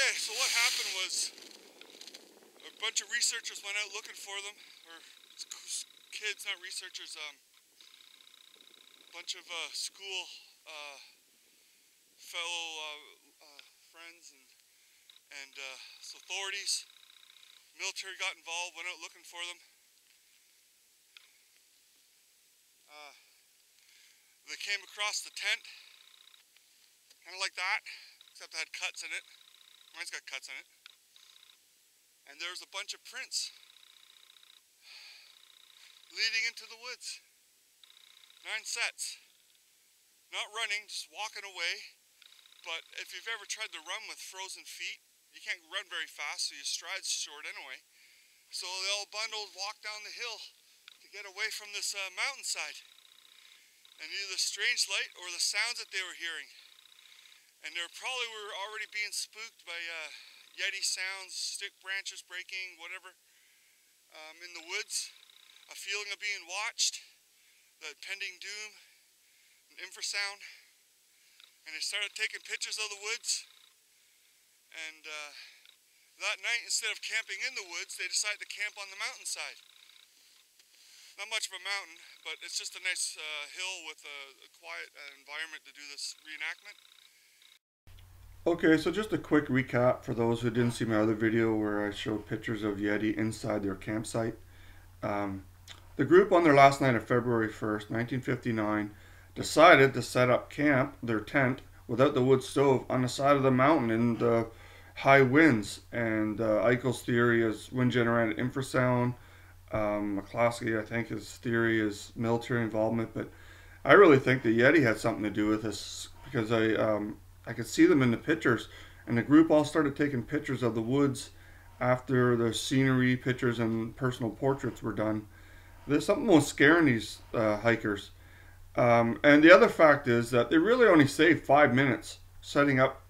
Okay, so what happened was a bunch of researchers went out looking for them, or kids, not researchers, a bunch of school fellow friends and so authorities, military got involved, went out looking for them. They came across the tent, kind of like that, except it had cuts in it. Mine's got cuts in it. And there was a bunch of prints leading into the woods. 9 sets. Not running, just walking away. But if you've ever tried to run with frozen feet, you can't run very fast, so your stride's short anyway. So they all bundled, walked down the hill to get away from this mountainside. And either the strange light or the sounds that they were hearing. And they probably were already being spooked by Yeti sounds, stick branches breaking, whatever, in the woods. A feeling of being watched, the impending doom, an infrasound. And they started taking pictures of the woods. And that night, instead of camping in the woods, they decided to camp on the mountainside. Not much of a mountain, but it's just a nice hill with a quiet environment to do this reenactment. Okay, so just a quick recap for those who didn't see my other video where I showed pictures of Yeti inside their campsite. The group on their last night of February 1st, 1959, decided to set up camp, their tent, without the wood stove on the side of the mountain in the high winds. And Eichel's theory is wind-generated infrasound. McCloskey, I think, his theory is military involvement. But I really think the Yeti had something to do with this because I could see them in the pictures, and the group all started taking pictures of the woods after the scenery pictures and personal portraits were done. There's something was scaring these hikers. And the other fact is that they really only saved 5 minutes setting up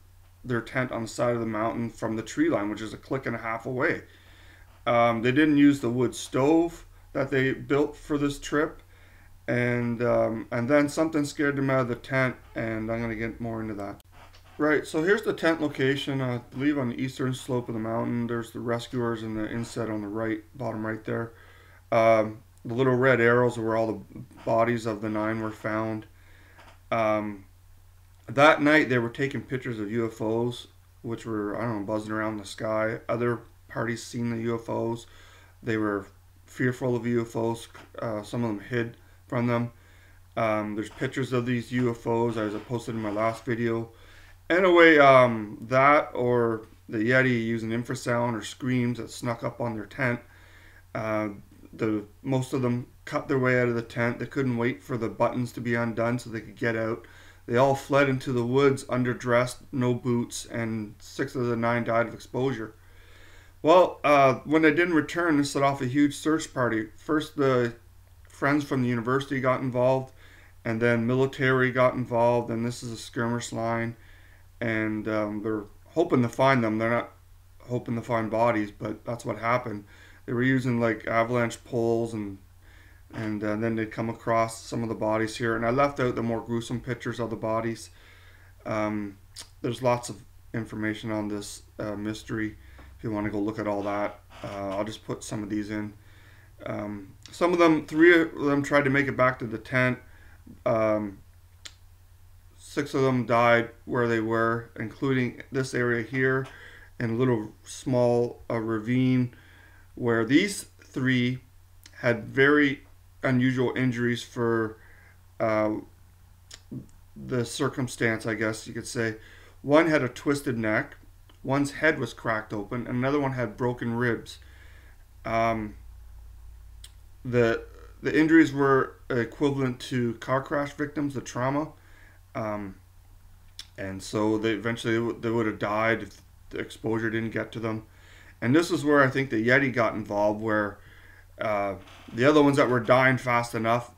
their tent on the side of the mountain from the tree line, which is a click and a half away. They didn't use the wood stove that they built for this trip. And then something scared them out of the tent, and I'm going to get more into that. Right, so here's the tent location, I believe on the eastern slope of the mountain. There's the rescuers and the inset on the right, bottom right there. The little red arrows are where all the bodies of the 9 were found. That night they were taking pictures of UFOs, which were, I don't know, buzzing around the sky. Other parties seen the UFOs. They were fearful of UFOs. Some of them hid from them. There's pictures of these UFOs as I posted in my last video. Anyway, that or the Yeti using infrasound or screams that snuck up on their tent. Most of them cut their way out of the tent. They couldn't wait for the buttons to be undone so they could get out. They all fled into the woods underdressed, no boots, and 6 of the 9 died of exposure. Well, when they didn't return, they set off a huge search party. First, the friends from the university got involved, and then military got involved, and this is a skirmish line. And they're hoping to find them. They're not hoping to find bodies, but that's what happened. They were using like avalanche poles, and then they'd come across some of the bodies here. And I left out the more gruesome pictures of the bodies. There's lots of information on this mystery if you want to go look at all that. I'll just put some of these in. Some of them, 3 of them tried to make it back to the tent. 6 of them died where they were, including this area here and a little small ravine where these 3 had very unusual injuries for the circumstance, I guess you could say. One had a twisted neck, one's head was cracked open, and another one had broken ribs. The injuries were equivalent to car crash victims, the trauma. And so they would have died if the exposure didn't get to them. And this is where I think the Yeti got involved, where the other ones that were dying fast enough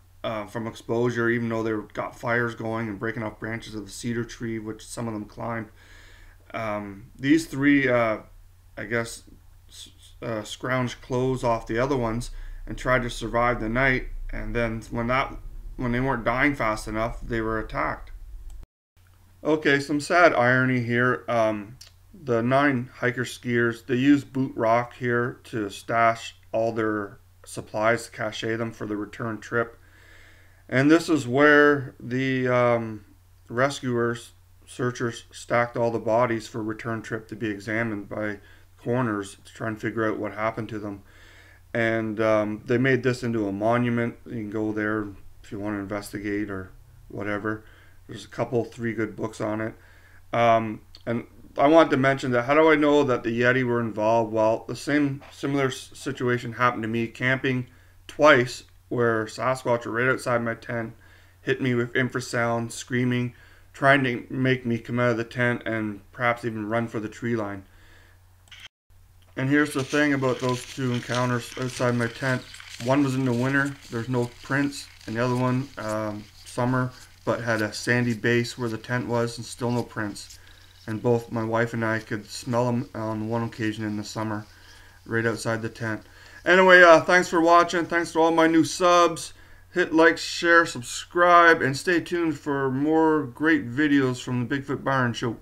from exposure, even though they got fires going and breaking off branches of the cedar tree, which some of them climbed. These 3, I guess, scrounged clothes off the other ones and tried to survive the night. And then when they weren't dying fast enough, they were attacked. Okay, some sad irony here. the 9 hiker skiers, they use Boot Rock here to stash all their supplies, to cache them for the return trip. And this is where the rescuers, searchers, stacked all the bodies for return trip to be examined by coroners to try and figure out what happened to them. And they made this into a monument. You can go there if you want to investigate or whatever. There's a couple, 3 good books on it. And I wanted to mention that, how do I know that the Yeti were involved? Well, the similar situation happened to me camping twice, where Sasquatch were right outside my tent, hit me with infrasound, screaming, trying to make me come out of the tent and perhaps even run for the tree line. And here's the thing about those 2 encounters outside my tent. One was in the winter, there's no prints, and the other one, summer, but had a sandy base where the tent was and still no prints. And both my wife and I could smell them on one occasion in the summer, right outside the tent. Anyway, thanks for watching. Thanks to all my new subs. Hit like, share, subscribe, and stay tuned for more great videos from the Bigfoot Barn Show.